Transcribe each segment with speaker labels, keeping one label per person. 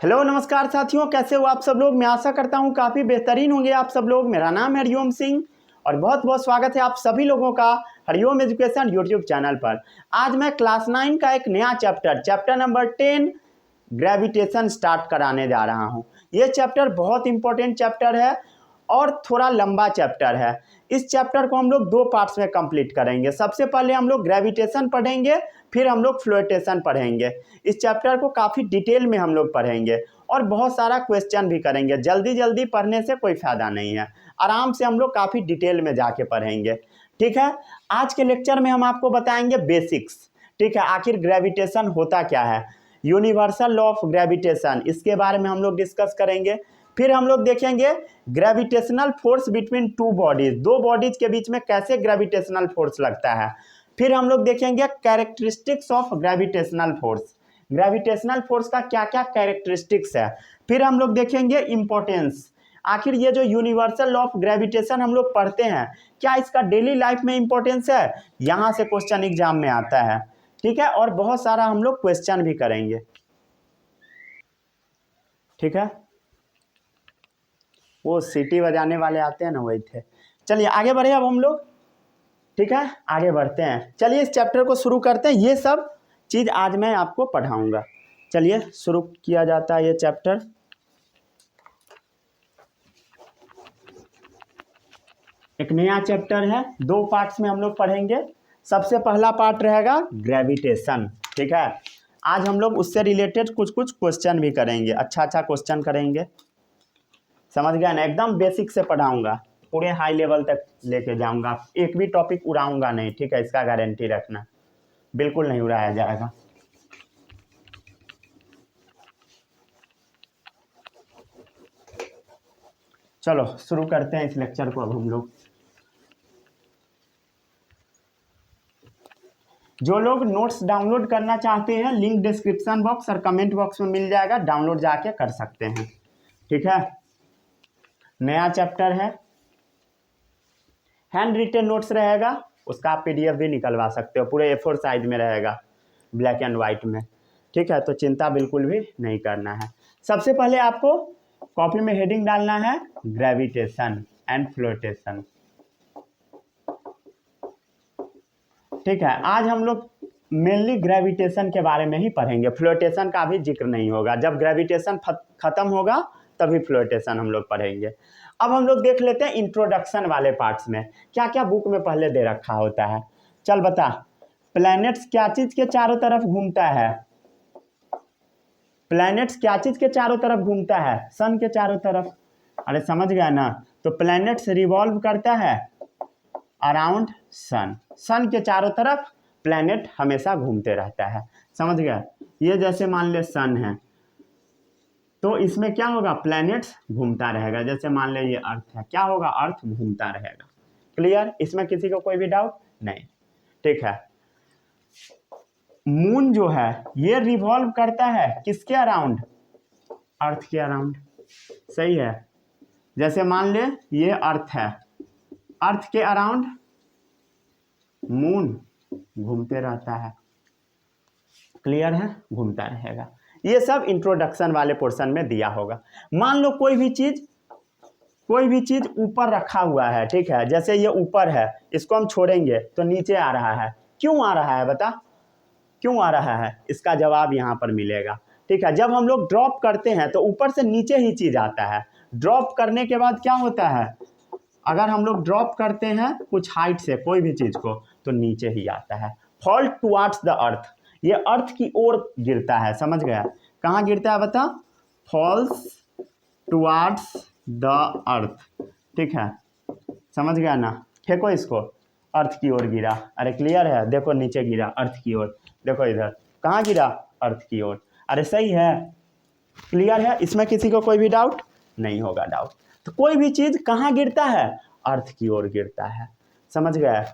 Speaker 1: Hello नमस्कार साथियों, कैसे हो आप सब लोग। मैं आशा करता हूं काफ़ी बेहतरीन होंगे आप सब लोग। मेरा नाम है हरिओम सिंह और बहुत बहुत स्वागत है आप सभी लोगों का हरिओम एजुकेशन यूट्यूब चैनल पर। आज मैं क्लास 9 का एक नया चैप्टर नंबर 10 ग्रेविटेशन स्टार्ट कराने जा रहा हूं। ये चैप्टर बहुत इंपॉर्टेंट चैप्टर है और थोड़ा लंबा चैप्टर है। इस चैप्टर को हम लोग 2 पार्ट्स में कंप्लीट करेंगे। सबसे पहले हम लोग ग्रेविटेशन पढ़ेंगे, फिर हम लोग फ्लोटेशन पढ़ेंगे। इस चैप्टर को काफ़ी डिटेल में हम लोग पढ़ेंगे और बहुत सारा क्वेश्चन भी करेंगे। जल्दी जल्दी पढ़ने से कोई फ़ायदा नहीं है, आराम से हम लोग काफ़ी डिटेल में जाके पढ़ेंगे। ठीक है, आज के लेक्चर में हम आपको बताएंगे बेसिक्स। ठीक है, आखिर ग्रेविटेशन होता क्या है, यूनिवर्सल लॉ ऑफ ग्रेविटेशन, इसके बारे में हम लोग डिस्कस करेंगे। फिर हम लोग देखेंगे gravitational force between two bodies, दो बॉडीज के बीच में कैसे ग्रेविटेशनल फोर्स लगता है। फिर हम लोग देखेंगे characteristics of gravitational force, gravitational force का क्या क्या कैरेक्टरिस्टिक्स है। फिर हम लोग देखेंगे इंपॉर्टेंस, आखिर ये जो यूनिवर्सल लॉ ऑफ ग्रेविटेशन हम लोग पढ़ते हैं, क्या इसका डेली लाइफ में इंपॉर्टेंस है, यहाँ से क्वेश्चन एग्जाम में आता है। ठीक है, और बहुत सारा हम लोग क्वेश्चन भी करेंगे। ठीक है, वो सीटी बजाने वाले आते हैं ना, वही थे। चलिए आगे बढ़े अब हम लोग। ठीक है, आगे बढ़ते हैं। चलिए इस चैप्टर को शुरू करते हैं। ये सब चीज़ आज मैं आपको पढ़ाऊंगा। चलिए शुरू किया जाता है ये चैप्टर। एक नया चैप्टर है, 2 पार्ट्स में हम लोग पढ़ेंगे। सबसे पहला पार्ट रहेगा ग्रेविटेशन। ठीक है, आज हम लोग उससे रिलेटेड कुछ कुछ क्वेश्चन भी करेंगे, अच्छा क्वेश्चन करेंगे। समझ गया ना, एकदम बेसिक से पढ़ाऊंगा, पूरे हाई लेवल तक लेके जाऊंगा, एक भी टॉपिक उड़ाऊंगा नहीं। ठीक है, इसका गारंटी रखना, बिल्कुल नहीं उड़ाया जाएगा। चलो शुरू करते हैं इस लेक्चर को अब हम लोग। जो लोग नोट्स डाउनलोड करना चाहते हैं, लिंक डिस्क्रिप्शन बॉक्स और कमेंट बॉक्स में मिल जाएगा, डाउनलोड जाके कर सकते हैं। ठीक है, नया चैप्टर है, हैंड रिटन नोट्स रहेगा, उसका आप PDF भी निकलवा सकते हो, पूरे A4 साइज में रहेगा, ब्लैक एंड वाइट में। ठीक है, तो चिंता बिल्कुल भी नहीं करना है। सबसे पहले आपको कॉपी में हेडिंग डालना है ग्रेविटेशन एंड फ्लोटेशन। ठीक है, आज हम लोग मेनली ग्रेविटेशन के बारे में ही पढ़ेंगे, फ्लोटेशन का भी जिक्र नहीं होगा। जब ग्रेविटेशन खत्म होगा तभी फ्लोटेशन हम लोग पढ़ेंगे। अब हम लोग देख लेते हैं इंट्रोडक्शन वाले पार्ट्स में क्या क्या बुक में पहले दे रखा होता है। चल बता, प्लैनेट्स क्या चीज के चारों तरफ घूमता है? प्लैनेट्स क्या चीज के चारों तरफ घूमता है? सन के चारों तरफ। अरे समझ गया ना, तो प्लैनेट्स रिवॉल्व करता है अराउंड सन, सन के चारों तरफ प्लैनेट हमेशा घूमते रहता है। समझ गया, ये जैसे मान ले सन है, तो इसमें क्या होगा, प्लैनेट्स घूमता रहेगा। जैसे मान ले ये अर्थ है, क्या होगा, अर्थ घूमता रहेगा। क्लियर, इसमें किसी को कोई भी डाउट नहीं। ठीक है, मून जो है ये रिवॉल्व करता है किसके अराउंड? अर्थ के अराउंड। सही है, जैसे मान ले ये अर्थ है, अर्थ के अराउंड मून घूमते रहता है। क्लियर है, घूमता रहेगा। ये सब इंट्रोडक्शन वाले पोर्शन में दिया होगा। मान लो कोई भी चीज ऊपर रखा हुआ है। ठीक है, जैसे ये ऊपर है, इसको हम छोड़ेंगे तो नीचे आ रहा है। क्यों आ रहा है बता, क्यों आ रहा है? इसका जवाब यहाँ पर मिलेगा। ठीक है, जब हम लोग ड्रॉप करते हैं तो ऊपर से नीचे ही चीज आता है। ड्रॉप करने के बाद क्या होता है, अगर हम लोग ड्रॉप करते हैं कुछ हाइट से कोई भी चीज को तो नीचे ही आता है। फॉल टुवार्ड्स द अर्थ, ये अर्थ की ओर गिरता है। समझ गया, कहाँ गिरता है बता? Falls towards the earth. ठीक है, समझ गया ना, फेंको इसको, अर्थ की ओर गिरा। अरे क्लियर है, देखो नीचे गिरा अर्थ की ओर, देखो इधर कहाँ गिरा, अर्थ की ओर। अरे सही है, क्लियर है, इसमें किसी को कोई भी डाउट नहीं होगा। डाउट तो कोई भी चीज कहाँ गिरता है, अर्थ की ओर गिरता है। समझ गए।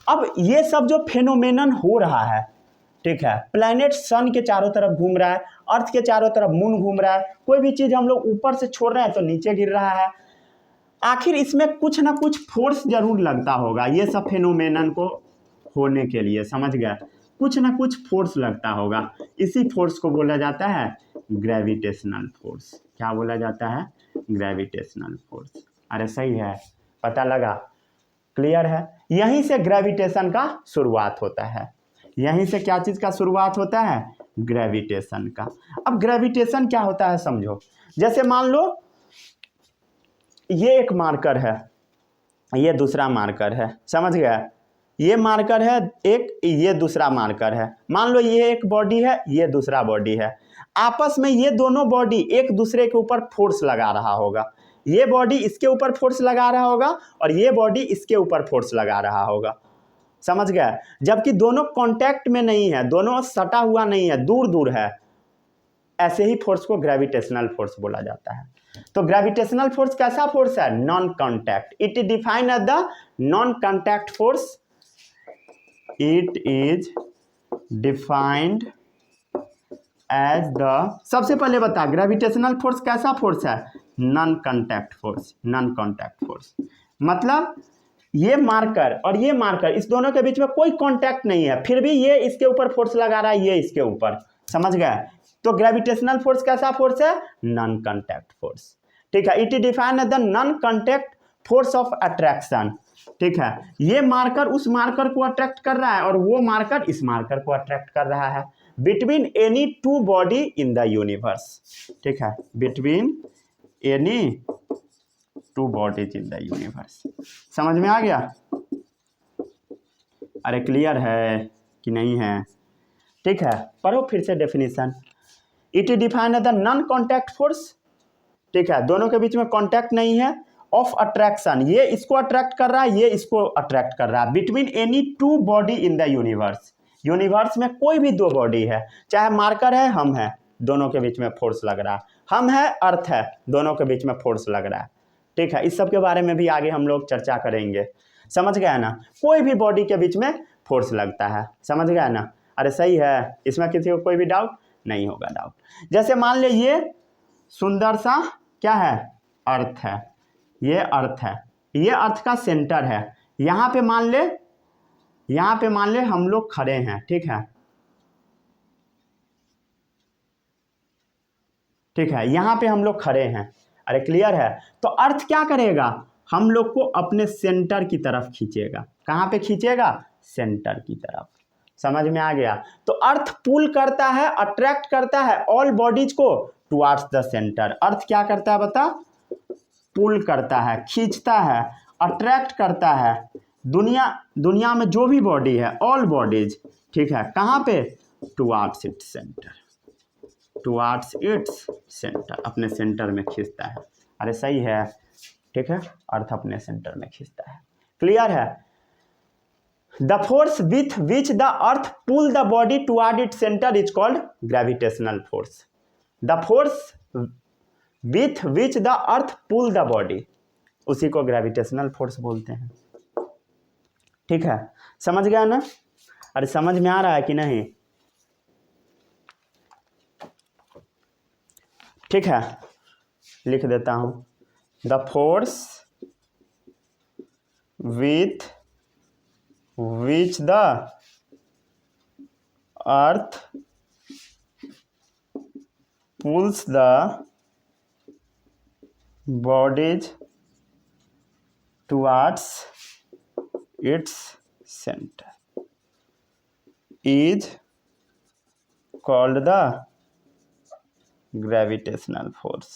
Speaker 1: अब ये सब जो फेनोमेनन हो रहा है, ठीक है, प्लैनेट सन के चारों तरफ घूम रहा है, अर्थ के चारों तरफ मून घूम रहा है, कोई भी चीज हम लोग ऊपर से छोड़ रहे हैं तो नीचे गिर रहा है। आखिर इसमें कुछ ना कुछ फोर्स जरूर लगता होगा ये सब फेनोमेनन को होने के लिए। समझ गया, कुछ ना कुछ फोर्स लगता होगा, इसी फोर्स को बोला जाता है ग्रेविटेशनल फोर्स। क्या बोला जाता है? Gravitational force. अरे सही है, पता लगा, क्लियर है। यहीं से ग्रेविटेशन का शुरुआत होता है, यहीं से क्या चीज़ का शुरुआत होता है? ग्रेविटेशन का। अब ग्रेविटेशन क्या होता है समझो। जैसे मान लो ये एक मार्कर है, ये दूसरा मार्कर है, समझ गया? ये मार्कर है एक, ये दूसरा मार्कर है। मान लो ये एक बॉडी है, ये दूसरा बॉडी है। आपस में ये दोनों बॉडी एक दूसरे के ऊपर फोर्स लगा रहा होगा। ये बॉडी इसके ऊपर फोर्स लगा रहा होगा और ये बॉडी इसके ऊपर फोर्स लगा रहा होगा, समझ गया? जबकि दोनों कांटेक्ट में नहीं है, दोनों सटा हुआ नहीं है, दूर दूर है। ऐसे ही फोर्स को ग्रेविटेशनल फोर्स बोला जाता है। तो ग्रेविटेशनल फोर्स कैसा फोर्स है? Non contact. It is defined as the non contact force. It is defined as the, सबसे पहले बता ग्रेविटेशनल फोर्स कैसा फोर्स है? Non contact force. Non contact force मतलब ये मार्कर और ये मार्कर, इस दोनों के बीच में कोई कांटेक्ट नहीं है, फिर भी ये इसके ऊपर फोर्स लगा रहा है, ये इसके ऊपर, समझ गए? तो ग्रेविटेशनल फोर्स कैसा फोर्स है? Non contact force. ठीक है, it is defined as the non contact force of attraction. ठीक है, ये मार्कर उस मार्कर को अट्रैक्ट कर रहा है और वो मार्कर इस मार्कर को अट्रैक्ट कर रहा है between any to body in the universe. ठीक है, between any two bodies in the universe. समझ में आ गया? अरे क्लियर है कि नहीं है? ठीक है, पढ़ो फिर से definition. It is defined as the non contact force. ठीक है, दोनों के बीच में कांटेक्ट नहीं है। ऑफ अट्रैक्शन, ये इसको अट्रैक्ट कर रहा है, ये इसको अट्रैक्ट कर रहा है। Between any to body in the universe, universe में कोई भी दो बॉडी है, चाहे मार्कर है, हम है, दोनों के बीच में फोर्स लग रहा है। हम है, अर्थ है, दोनों के बीच में फोर्स लग रहा है। ठीक है, इस सब के बारे में भी आगे हम लोग चर्चा करेंगे। समझ गया ना? कोई भी बॉडी के बीच में फोर्स लगता है, समझ गया ना? अरे सही है, इसमें किसी को कोई भी डाउट नहीं होगा। डाउट जैसे मान ले ये सुंदर सा क्या है? अर्थ है, ये अर्थ है, ये अर्थ का सेंटर है। यहाँ पे मान ले हम लोग खड़े हैं। ठीक है, ठीक है, यहाँ पे हम लोग खड़े हैं। अरे क्लियर है? तो अर्थ क्या करेगा? हम लोग को अपने सेंटर की तरफ खींचेगा। कहाँ पे खींचेगा? सेंटर की तरफ। समझ में आ गया? तो अर्थ पुल करता है, अट्रैक्ट करता है ऑल बॉडीज को टुवार्ड्स द सेंटर। अर्थ क्या करता है बता? पुल करता है, खींचता है, अट्रैक्ट करता है दुनिया में जो भी बॉडी है, ऑल बॉडीज। ठीक है, कहाँ पे? Towards its centre, towards its centre, अपने सेंटर में खींचता है। अरे सही है, ठीक है, अर्थ अपने सेंटर में खींचता है। क्लियर है? The force with which the earth pull the body toward its centre is called gravitational force. The force with which the earth pull the body, उसी को ग्रेविटेशनल फोर्स बोलते हैं। ठीक है, समझ गया ना? अरे समझ में आ रहा है कि नहीं? ठीक है, लिख देता हूं। The force with which the earth pulls the bodies towards its center is called the gravitational force।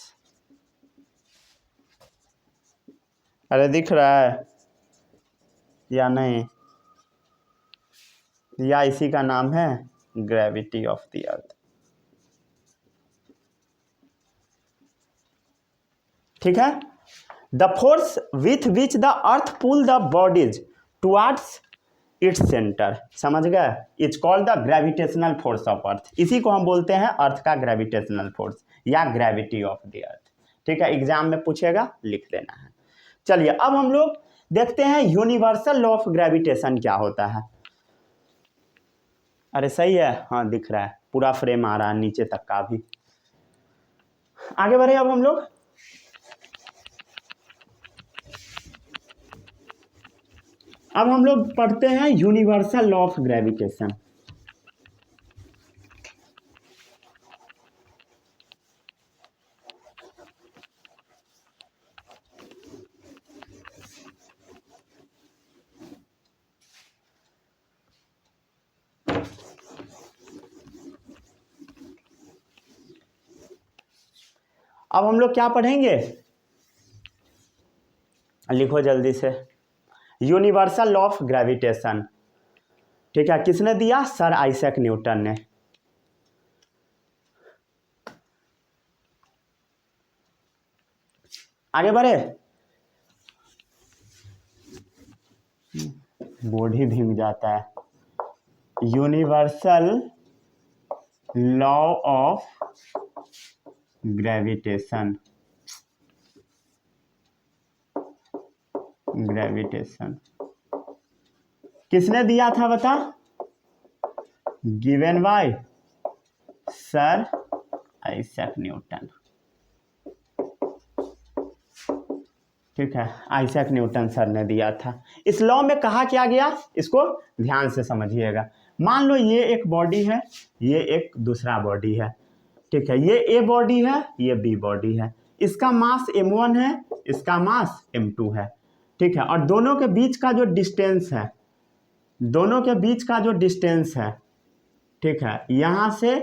Speaker 1: अरे दिख रहा है या नहीं? या इसी का नाम है ग्रेविटी ऑफ द अर्थ। ठीक है, the force with which the earth pull the bodies towards its centre, समझ गए? It's called the gravitational force of earth. इसी को हम बोलते हैं अर्थ का ग्रेविटेशनल फोर्स या ग्रेविटी ऑफ द अर्थ। ठीक है, एग्जाम में पूछेगा, लिख लेना है। चलिए अब हम लोग देखते हैं यूनिवर्सल लॉ ऑफ ग्रेविटेशन क्या होता है। अरे सही है, हाँ दिख रहा है, पूरा फ्रेम आ रहा है नीचे तक का भी। आगे बढ़े अब हम लोग। अब हम लोग पढ़ते हैं यूनिवर्सल लॉ ऑफ ग्रेविटेशन। अब हम लोग क्या पढ़ेंगे, लिखो जल्दी से, यूनिवर्सल लॉ ऑफ ग्रेविटेशन। ठीक है, किसने दिया, सर आइजैक न्यूटन ने। आगे बढ़े, बोर्ड ही भीग जाता है। Universal law of gravitation, gravitation किसने दिया था बता, given by sir Isaac Newton. ठीक है, आइजैक न्यूटन सर ने दिया था। इस लॉ में कहा क्या गया, इसको ध्यान से समझिएगा। मान लो ये एक बॉडी है, ये एक दूसरा बॉडी है। ठीक है, ये ए बॉडी है, ये बी बॉडी है। इसका मास m1 है, इसका मास m2 है। ठीक है, और दोनों के बीच का जो डिस्टेंस है, दोनों के बीच का जो डिस्टेंस है, ठीक है, यहाँ से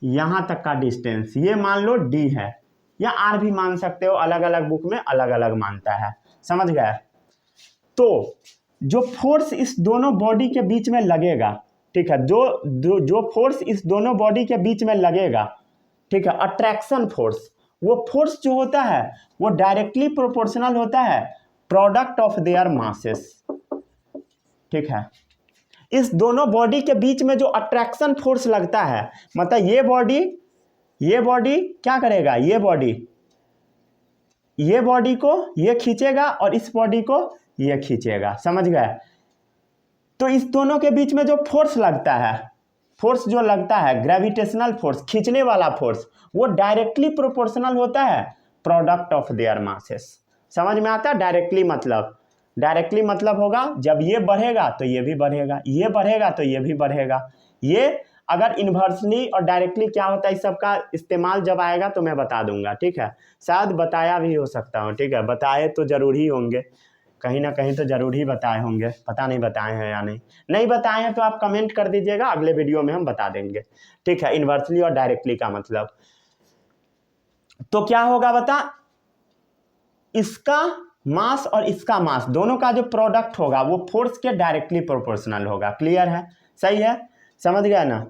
Speaker 1: यहाँ तक का डिस्टेंस ये मान लो d है, या r भी मान सकते हो, अलग अलग बुक में अलग अलग मानता है, समझ गए। तो जो फोर्स इस दोनों बॉडी के बीच में लगेगा, ठीक है, जो फोर्स इस दोनों बॉडी के बीच में लगेगा, ठीक है, अट्रैक्शन फोर्स, वो फोर्स जो होता है वो डायरेक्टली प्रोपोर्शनल होता है प्रोडक्ट ऑफ देयर मासेस। ठीक है, इस दोनों बॉडी के बीच में जो अट्रैक्शन फोर्स लगता है, मतलब ये बॉडी क्या करेगा, ये बॉडी को ये खींचेगा और इस बॉडी को ये खींचेगा, समझ गए। तो इस दोनों के बीच में जो फोर्स लगता है, फोर्स जो लगता है ग्रेविटेशनल फोर्स, खींचने वाला फोर्स, वो डायरेक्टली प्रोपोर्शनल होता है प्रोडक्ट ऑफ देयर मासेस। समझ में आता है, डायरेक्टली मतलब होगा जब ये बढ़ेगा तो ये भी बढ़ेगा, ये बढ़ेगा तो ये भी बढ़ेगा। ये अगर इन्वर्सली और डायरेक्टली क्या होता है, इस सब का इस्तेमाल जब आएगा तो मैं बता दूंगा। ठीक है, शायद बताया भी हो सकता हूँ। ठीक है, बताए तो जरूर ही होंगे, कहीं ना कहीं तो जरूर ही बताए होंगे, पता नहीं बताए हैं या नहीं बताए हैं तो आप कमेंट कर दीजिएगा, अगले वीडियो में हम बता देंगे। ठीक है, इन्वर्सली और डायरेक्टली का मतलब तो क्या होगा बता, इसका मास और इसका मास दोनों का जो प्रोडक्ट होगा वो फोर्स के डायरेक्टली प्रोपोर्शनल होगा। क्लियर है, सही है, समझ गया ना,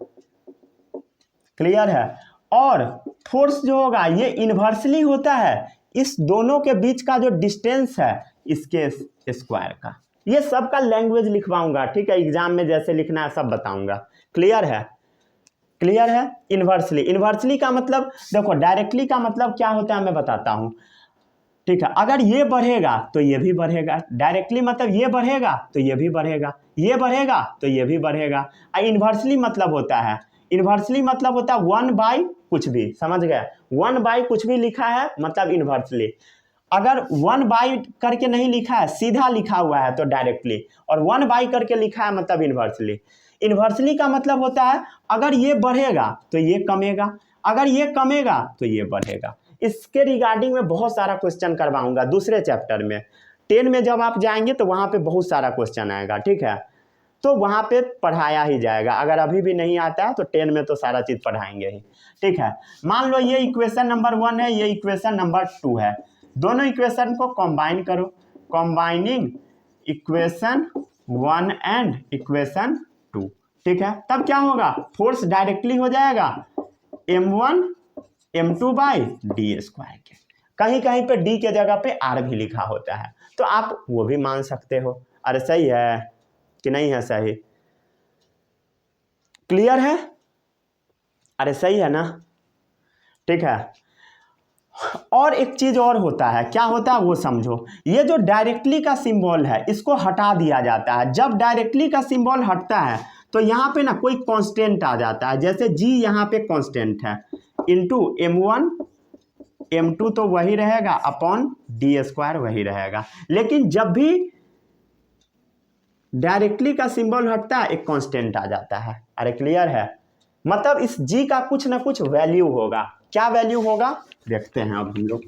Speaker 1: क्लियर है। और फोर्स जो होगा ये इन्वर्सली होता है इस दोनों के बीच का जो डिस्टेंस है इसके स्क्वायर का। ये सब का लैंग्वेज लिखवाऊंगा, ठीक है, एग्जाम में जैसे लिखना है सब बताऊंगा। क्लियर है, इन्वर्सली का मतलब देखो, डायरेक्टली का मतलब क्या होता है मैं बताता हूं। ठीक है, अगर ये बढ़ेगा तो ये भी बढ़ेगा, डायरेक्टली मतलब ये बढ़ेगा तो ये भी बढ़ेगा, ये बढ़ेगा तो ये भी बढ़ेगा। इन्वर्सली मतलब होता है 1/, कुछ भी, समझ गए, 1/, कुछ भी लिखा है मतलब इन्वर्सली। अगर 1/, करके नहीं लिखा है, सीधा लिखा हुआ है तो डायरेक्टली, और 1/, करके लिखा है मतलब इन्वर्सली का मतलब होता है अगर ये बढ़ेगा तो ये कमेगा, अगर ये कमेगा तो ये बढ़ेगा। इसके रिगार्डिंग में बहुत सारा क्वेश्चन करवाऊंगा दूसरे चैप्टर में, 10 में जब आप जाएंगे तो वहां पे बहुत सारा क्वेश्चन आएगा। ठीक है, तो वहां पे पढ़ाया ही जाएगा, अगर अभी भी नहीं आता है तो 10 में तो सारा चीज पढ़ाएंगे ही। ठीक है, मान लो ये इक्वेशन नंबर 1 है, ये इक्वेशन नंबर 2 है, दोनों इक्वेशन को कंबाइन करो, कंबाइनिंग इक्वेशन 1 एंड इक्वेशन 2। ठीक है, तब क्या होगा, फोर्स डायरेक्टली हो जाएगा m1 m2 by D square के, कहीं कहीं पे d के जगह पे r भी लिखा होता है तो आप वो भी मान सकते हो। अरे सही है कि नहीं है, सही, क्लियर है, अरे सही है ना। ठीक है, और एक चीज और होता है, क्या होता है वो समझो, ये जो डायरेक्टली का सिंबल है इसको हटा दिया जाता है। जब डायरेक्टली का सिंबल हटता है तो यहाँ पे ना कोई कांस्टेंट आ जाता है, जैसे g यहाँ पे कांस्टेंट है, इंटू m1 m2 तो वही रहेगा अपॉन डी स्क्वायर वही रहेगा, लेकिन जब भी डायरेक्टली का सिंबल हटता है एक कांस्टेंट आ जाता है। अरे क्लियर है, मतलब इस g का कुछ ना कुछ वैल्यू होगा, क्या वैल्यू होगा देखते हैं अब हम लोग।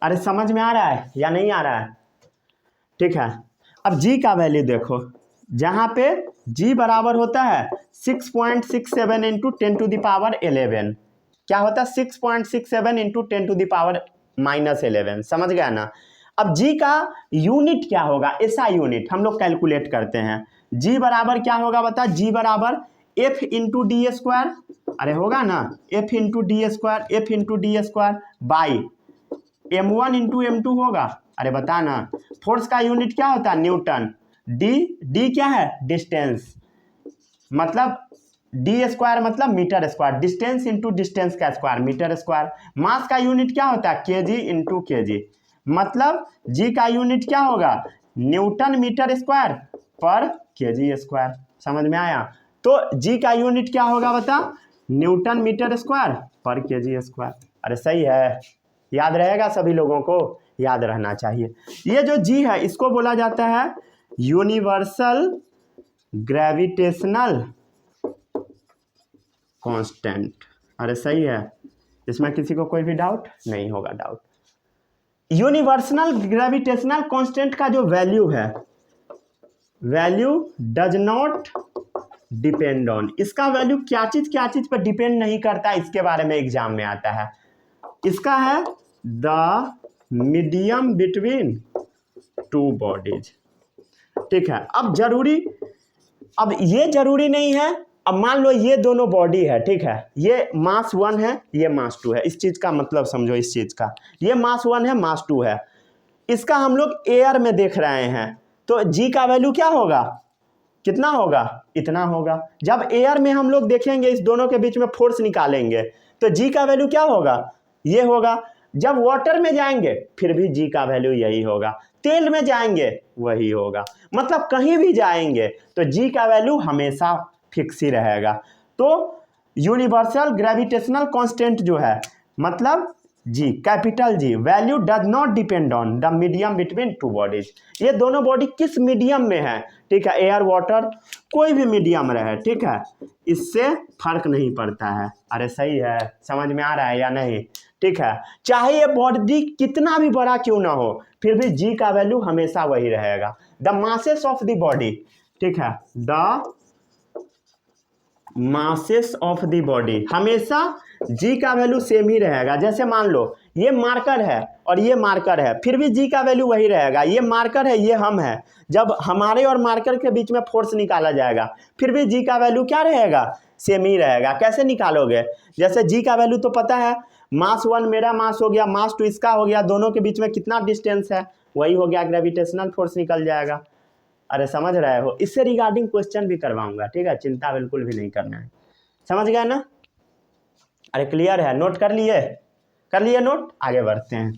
Speaker 1: अरे समझ में आ रहा है या नहीं आ रहा है, ठीक है। अब जी का वैल्यू देखो, जहाँ पे जी बराबर होता है 6.67 इंटू 10⁻11, क्या होता है 6.67 इंटू 10⁻−11, समझ गया ना। अब जी का यूनिट क्या होगा, ऐसा यूनिट हम लोग कैलकुलेट करते हैं। जी बराबर क्या होगा बता, जी बराबर एफ इंटू डी स्क्वायर, अरे होगा ना F into D square, F into D square by m1 into m2 होगा। अरे बता ना, फोर्स का यूनिट क्या होता है न्यूटन, डी क्या है डिस्टेंस, मतलब डी स्क्वायर मतलब metre square, distance into distance का स्क्वायर मीटर स्क्वायर। मास का यूनिट क्या होता है केजी इंटू केजी, मतलब जी का यूनिट क्या होगा न्यूटन मीटर स्क्वायर पर केजी स्क्वायर, समझ में आया। तो जी का यूनिट क्या होगा बता, न्यूटन मीटर स्क्वायर पर केजी स्क्वायर। अरे सही है, याद रहेगा, सभी लोगों को याद रहना चाहिए। ये जो जी है इसको बोला जाता है यूनिवर्सल ग्रेविटेशनल कांस्टेंट। अरे सही है, इसमें किसी को कोई भी डाउट नहीं होगा। डाउट, यूनिवर्सल ग्रेविटेशनल कांस्टेंट का जो वैल्यू है, value does not depend on, इसका वैल्यू क्या चीज पर डिपेंड नहीं करता, इसके बारे में एग्जाम में आता है। इसका है the medium between two bodies, ठीक है। अब ये जरूरी नहीं है, अब मान लो ये दोनों बॉडी है, ठीक है, ये मास 1 है, ये मास 2 है, इस चीज का मतलब समझो, इस चीज का ये मास 1 है, मास 2 है, इसका हम लोग एयर में देख रहे हैं, तो जी का वैल्यू क्या होगा, कितना होगा, इतना होगा। जब एयर में हम लोग देखेंगे, इस दोनों के बीच में फोर्स निकालेंगे, तो जी का वैल्यू क्या होगा, ये होगा। जब वाटर में जाएंगे फिर भी जी का वैल्यू यही होगा, तेल में जाएंगे वही होगा, मतलब कहीं भी जाएंगे तो जी का वैल्यू हमेशा फिक्स ही रहेगा। तो यूनिवर्सल ग्रेविटेशनल कांस्टेंट जो है, मतलब G capital G, value does not depend on the medium between two bodies, ये दोनों बॉडी किस मीडियम में है, ठीक है, एयर वाटर कोई भी मीडियम रहे, ठीक है, इससे फर्क नहीं पड़ता है। अरे सही है, समझ में आ रहा है या नहीं, ठीक है। चाहे ये बॉडी कितना भी बड़ा क्यों ना हो, फिर भी जी का वैल्यू हमेशा वही रहेगा। The masses of the body, ठीक है, the masses of the body, हमेशा जी का वैल्यू सेम ही रहेगा। जैसे मान लो ये मार्कर है और ये मार्कर है, फिर भी जी का वैल्यू वही रहेगा। ये मार्कर है, ये हम है, जब हमारे और मार्कर के बीच में फोर्स निकाला जाएगा फिर भी जी का वैल्यू क्या रहेगा, सेम ही रहेगा। कैसे निकालोगे, जैसे जी का वैल्यू तो पता है, मास 1 मेरा मास हो गया, मास 2 इसका हो गया, दोनों के बीच में कितना डिस्टेंस है, वही हो गया, ग्रेविटेशनल फोर्स निकल जाएगा। अरे समझ रहे हो, इससे रिगार्डिंग क्वेश्चन भी करवाऊंगा, ठीक है, चिंता बिल्कुल भी नहीं करना है, समझ गया ना। अरे क्लियर है, नोट कर लिए नोट, आगे बढ़ते हैं।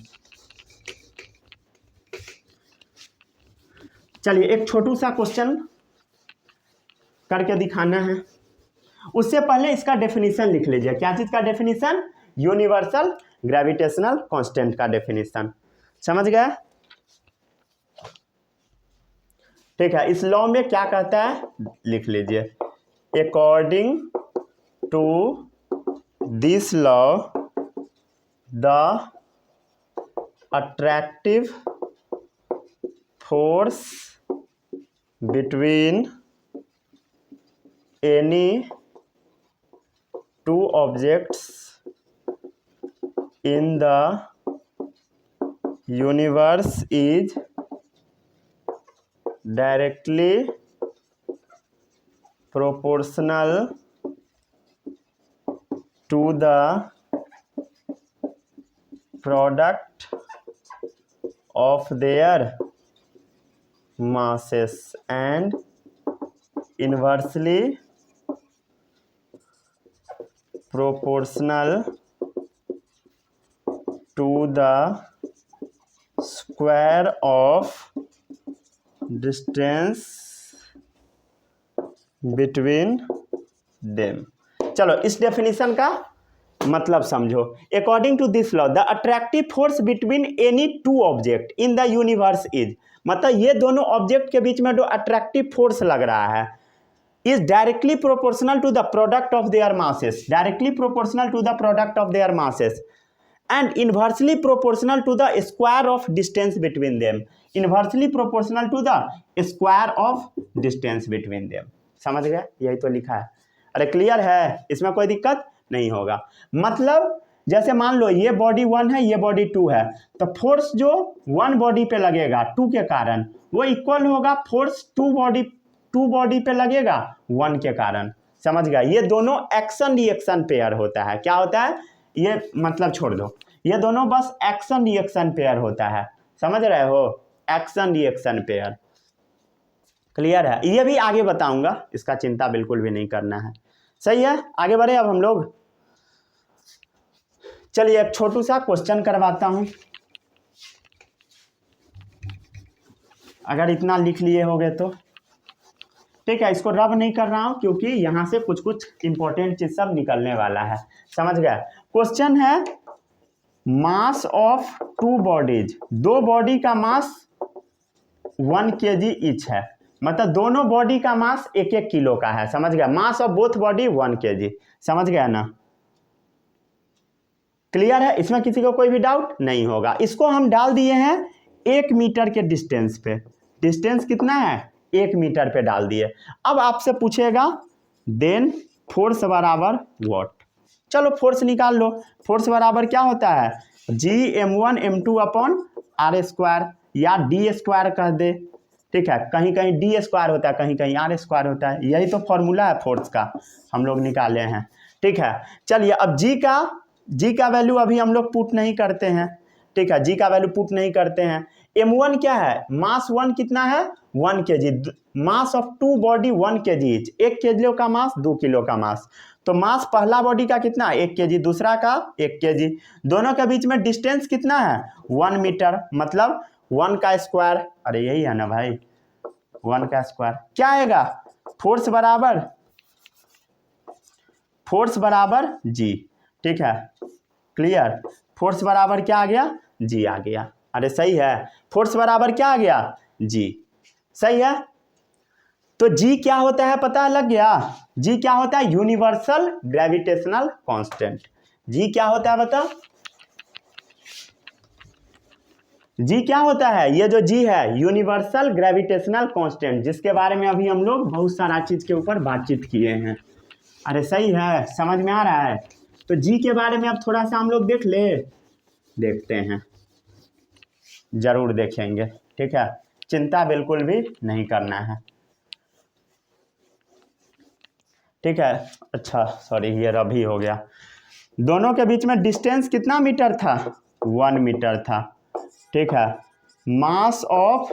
Speaker 1: चलिए एक छोटू सा क्वेश्चन करके दिखाना है, उससे पहले इसका डेफिनेशन लिख लीजिए। क्या चीज का डेफिनेशन, यूनिवर्सल ग्रेविटेशनल कांस्टेंट का डेफिनेशन, समझ गए, ठीक है। इस लॉ में क्या कहता है लिख लीजिए, according to this law the attractive force between any two objects in the universe is directly proportional to the product of their masses and inversely proportional to the square of distance between them। चलो इस definition का मतलब समझो। According to this law the attractive force between any two object in the universe is, मतलब ये दोनों object के बीच में जो अट्रैक्टिव फोर्स लग रहा है, is directly proportional to the product of their masses, directly proportional to the product of their masses and inversely proportional to the square of distance between them. Inversely proportional to the square of distance between them. समझ गए? यही तो लिखा है। अरे clear है, इसमें कोई दिक्कत नहीं होगा। मतलब जैसे मान लो ये बॉडी 1 है, ये बॉडी 2 है, तो फोर्स जो 1 बॉडी पे लगेगा 2 के कारण वो इक्वल होगा फोर्स 2 बॉडी पे लगेगा 1 के कारण। समझ गया? ये दोनों एक्शन रिएक्शन पेयर होता है। क्या होता है? ये मतलब छोड़ दो, ये दोनों बस एक्शन रिएक्शन पेयर होता है। समझ रहे हो? Action reaction pair. क्लियर है? ये भी आगे बताऊंगा, इसका चिंता बिल्कुल भी नहीं करना है। सही है, आगे बढ़े अब हम लोग। चलिए एक छोटू सा क्वेश्चन करवाता हूं, अगर इतना लिख लिए होगे तो ठीक है। इसको रब नहीं कर रहा हूं क्योंकि यहां से कुछ कुछ इंपॉर्टेंट चीज सब निकलने वाला है। समझ गया? क्वेश्चन है मास ऑफ 2 बॉडीज, 2 बॉडी का मास 1 kg ईच है, मतलब दोनों बॉडी का मास 1-1 किलो का है। समझ गया? Mass of both body 1 kg। समझ गया ना? क्लियर है? इसमें किसी को कोई भी डाउट नहीं होगा। इसको हम डाल दिए हैं 1 मीटर के डिस्टेंस पे। डिस्टेंस कितना है? 1 मीटर पे डाल दिए। अब आपसे पूछेगा देन फोर्स बराबर व्हाट। चलो फोर्स निकाल लो। फोर्स बराबर क्या होता है? Gm1 m2 upon r square या डी स्क्वायर कह दे। ठीक है, कहीं कहीं डी स्क्वायर होता है, कहीं कहीं आर स्क्वायर होता है। यही तो फॉर्मूला है फोर्स का, हम लोग निकाले हैं। ठीक है, चलिए अब जी का वैल्यू अभी हम लोग पुट नहीं करते हैं। ठीक है, जी का वैल्यू पुट नहीं करते हैं। m1 क्या है? मास 1 कितना है? 1 kg। Mass of 2 body 1 kg each, 1 kilo का मास 2 किलो का मास। तो मास पहला बॉडी का कितना? 1 kg, दूसरा का 1 kg। दोनों के बीच में डिस्टेंस कितना है? 1 मीटर, मतलब 1 का स्क्वायर। अरे यही है ना भाई, 1 का स्क्वायर। क्या आएगा? फोर्स बराबर जी। ठीक है, क्लियर? फोर्स बराबर क्या आ गया? जी आ गया। अरे सही है, फोर्स बराबर क्या आ गया? जी। सही है। तो जी क्या होता है पता लग गया? जी क्या होता है? Universal gravitational constant. जी क्या होता है बता? जी क्या होता है? ये जो जी है यूनिवर्सल ग्रेविटेशनल कांस्टेंट, जिसके बारे में अभी हम लोग बहुत सारा चीज के ऊपर बातचीत किए हैं। अरे सही है, समझ में आ रहा है? तो जी के बारे में अब थोड़ा सा हम लोग देखते हैं, जरूर देखेंगे। ठीक है, चिंता बिल्कुल भी नहीं करना है। ठीक है, अच्छा सॉरी, ये रबी हो गया। दोनों के बीच में डिस्टेंस कितना मीटर था? 1 मीटर था। ठीक है, मास ऑफ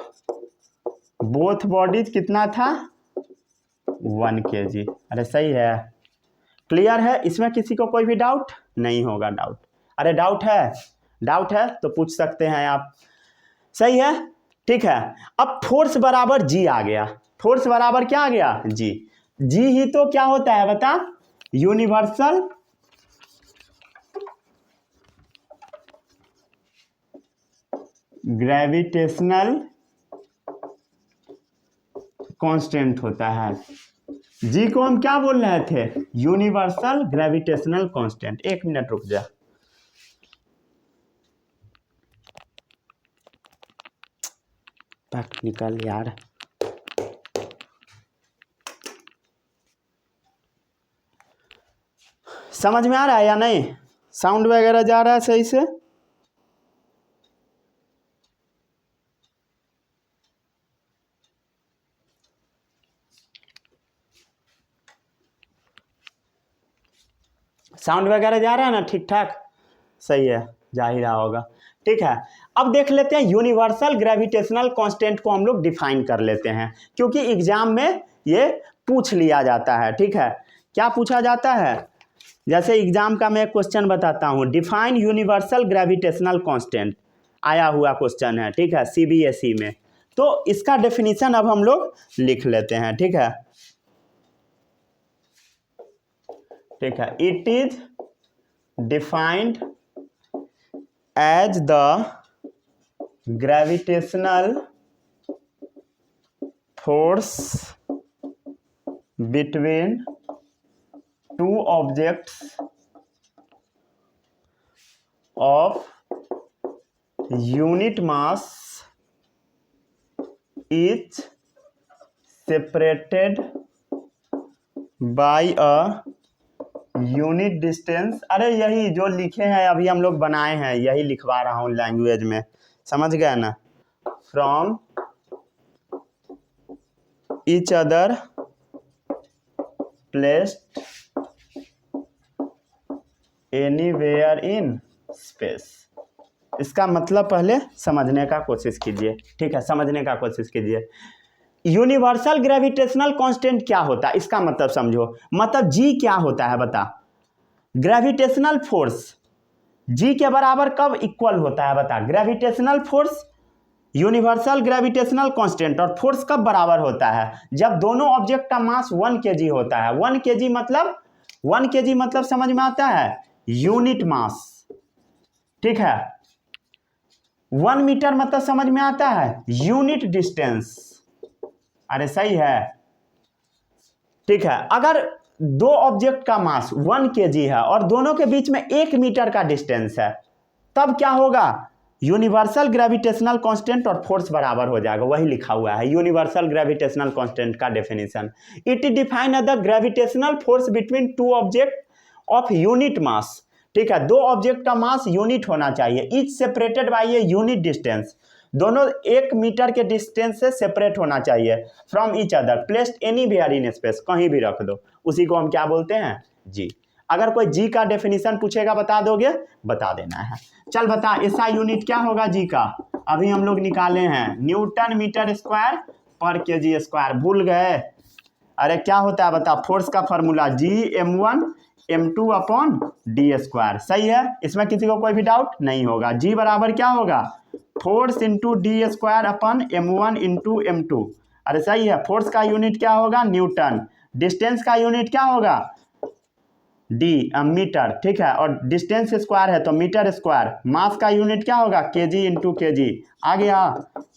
Speaker 1: बोथ बॉडीज कितना था? 1 kg। अरे सही है, क्लियर है? इसमें किसी को कोई भी डाउट नहीं होगा? अरे डाउट है तो पूछ सकते हैं आप। सही है, ठीक है। अब फोर्स बराबर जी आ गया। फोर्स बराबर क्या आ गया? जी। जी ही तो क्या होता है बता? यूनिवर्सल ग्रेविटेशनल कांस्टेंट होता है। जी को हम क्या बोल रहे थे? Universal gravitational constant. 1 मिनट रुक जा। निकल यार। समझ में आ रहा है या नहीं? साउंड वगैरह जा रहा है सही से? साउंड वगैरह जा रहा है ना ठीक ठाक? सही है, जा ही रहा होगा। ठीक है, अब देख लेते हैं यूनिवर्सल ग्रेविटेशनल कांस्टेंट को हम लोग डिफाइन कर लेते हैं, क्योंकि एग्जाम में ये पूछ लिया जाता है। ठीक है, क्या पूछा जाता है? जैसे एग्जाम का मैं क्वेश्चन बताता हूँ, डिफाइन यूनिवर्सल ग्रेविटेशनल कांस्टेंट आया हुआ क्वेश्चन है। ठीक है, CBSE में। तो इसका डेफिनेशन अब हम लोग लिख लेते हैं। ठीक है, it is defined as the gravitational force between 2 objects of unit mass is separated by a unit distance. अरे यही जो लिखे हैं अभी हम लोग बनाए हैं, यही लिखवा रहा हूँ लैंग्वेज में, समझ गए ना। From each other placed anywhere in space. इसका मतलब पहले समझने का कोशिश कीजिए, ठीक है, समझने का कोशिश कीजिए। यूनिवर्सल ग्रेविटेशनल कांस्टेंट क्या होता है, इसका मतलब समझो। मतलब जी क्या होता है बता। ग्रेविटेशनल फोर्स जी के बराबर कब इक्वल होता है बता। Gravitational force universal gravitational constant और फोर्स कब बराबर होता है, जब दोनों ऑब्जेक्ट का मास 1 kg होता है। 1 kg मतलब समझ में आता है, यूनिट मास, ठीक है। 1 मीटर मतलब समझ में आता है, यूनिट डिस्टेंस। अरे सही है, ठीक है। अगर दो ऑब्जेक्ट का मास 1 kg है और दोनों के बीच में 1 मीटर का डिस्टेंस है, तब क्या होगा, यूनिवर्सल ग्रेविटेशनल कांस्टेंट और फोर्स बराबर हो जाएगा। वही लिखा हुआ है यूनिवर्सल ग्रेविटेशनल कांस्टेंट का definition. It define the gravitational force between two object of unit मास, ठीक है। दो ऑब्जेक्ट का मास यूनिट होना चाहिए, each separated by a unit distance, दोनों 1 मीटर के डिस्टेंस से सेपरेट होना चाहिए। From each other placed anywhere in space, कहीं भी रख दो, उसी को हम क्या बोलते हैं, जी। अगर कोई जी का डेफिनेशन पूछेगा बता दोगे, बता देना है। चल बता ऐसा यूनिट क्या होगा जी का, अभी हम लोग निकाले हैं, न्यूटन मीटर स्क्वायर पर केजी स्क्वायर। भूल गए, अरे क्या होता है बता, फोर्स का formula G m1 upon D square. सही है, इसमें किसी को कोई भी डाउट नहीं होगा। जी बराबर क्या होगा, force into D square upon m1 into m2। अरे सही है, फोर्स का यूनिट क्या होगा, न्यूटन, डिस्टेंस का यूनिट क्या होगा, डी मीटर, ठीक है, और डिस्टेंस स्क्वायर है तो मीटर स्क्वायर। मास का यूनिट क्या होगा, केजी इंटू केजी। आ गया,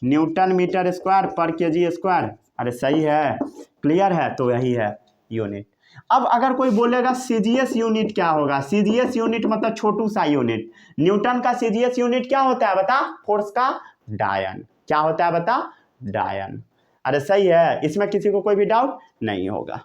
Speaker 1: न्यूटन मीटर स्क्वायर पर केजी स्क्वायर। अरे सही है, क्लियर है, तो यही है यूनिट। अब अगर कोई बोलेगा सीजीएस यूनिट क्या होगा, सीजीएस यूनिट मतलब छोटू सा यूनिट। न्यूटन का सीजीएस यूनिट क्या होता है बता, फोर्स का डायन। क्या होता है बता, डायन। अरे सही है, इसमें किसी को कोई भी डाउट नहीं होगा।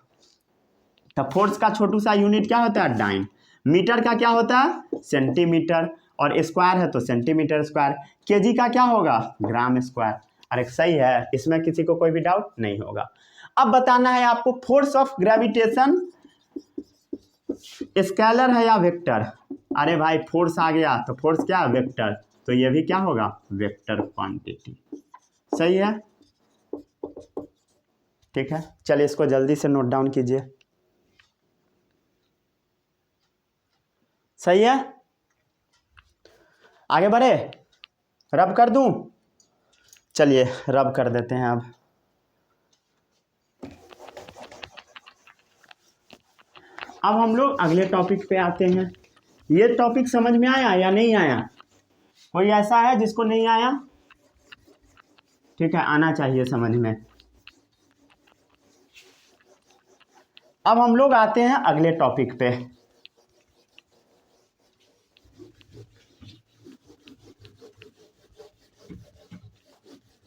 Speaker 1: तो फोर्स का छोटू सा यूनिट क्या होता है, डाइन। मीटर का क्या होता है, सेंटीमीटर, और स्क्वायर है तो सेंटीमीटर स्क्वायर। केजी का क्या होगा, ग्राम स्क्वायर। अरे सही है, इसमें किसी को कोई भी डाउट नहीं होगा। अब बताना है आपको फोर्स ऑफ ग्रेविटेशन स्केलर है या वेक्टर। अरे भाई फोर्स आ गया तो फोर्स क्या, वेक्टर, तो ये भी क्या होगा, वेक्टर क्वांटिटी। सही है, ठीक है। चलिए इसको जल्दी से नोट डाउन कीजिए। सही है, आगे बढ़े, रब कर दूं, चलिए रब कर देते हैं। अब हम लोग अगले टॉपिक पे आते हैं। ये टॉपिक समझ में आया या नहीं आया, कोई ऐसा है जिसको नहीं आया, ठीक है, आना चाहिए समझ में। अब हम लोग आते हैं अगले टॉपिक पे।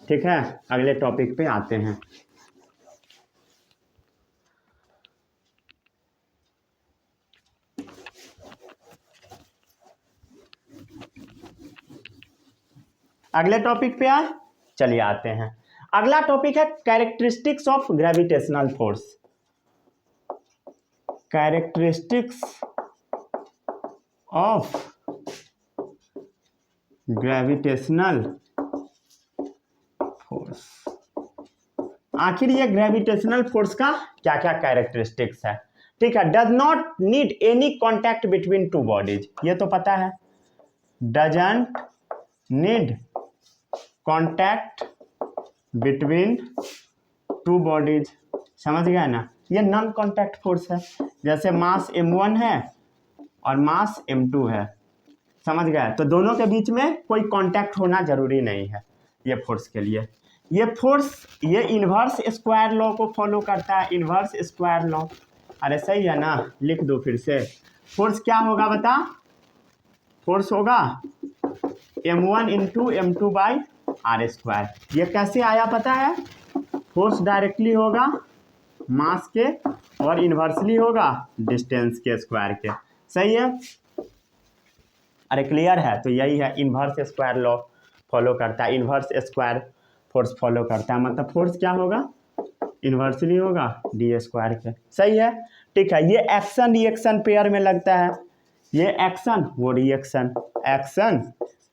Speaker 1: ठीक है, अगले टॉपिक पे आते हैं। अगले टॉपिक पे आए, चलिए आते हैं। अगला टॉपिक है characteristics of gravitational force. Characteristics of gravitational force. आखिर ये ग्रेविटेशनल फोर्स का क्या क्या कैरेक्टरिस्टिक्स है, ठीक है। Does not need any contact between two bodies, ये तो पता है, doesn't need contact between two bodies, समझ गया ना। ये नॉन कॉन्टैक्ट फोर्स है, जैसे मास m1 है और मास m2 है, समझ गया। तो दोनों के बीच में कोई कांटेक्ट होना जरूरी नहीं है ये फोर्स के लिए। ये फोर्स ये इन्वर्स स्क्वायर लॉ को फॉलो करता है, इन्वर्स स्क्वायर लॉ। अरे सही है ना, लिख दो फिर से। फोर्स क्या होगा बता, फोर्स होगा m1 इंटू m2/r²। ये कैसे आया पता है? फोर्स डायरेक्टली होगा मास के और इन्वर्सली होगा डिस्टेंस के स्क्वायर के। सही है? अरे क्लियर है? तो यही है, इन्वर्स स्क्वायर लॉ फॉलो करता है, इन्वर्स स्क्वायर फोर्स फॉलो करता है। मतलब फोर्स क्या होगा? इन्वर्सली होगा d² के। सही है? ठीक है। ये एक्शन रिएक्शन पेयर में लगता है, ये एक्शन वो रिएक्शन, एक्शन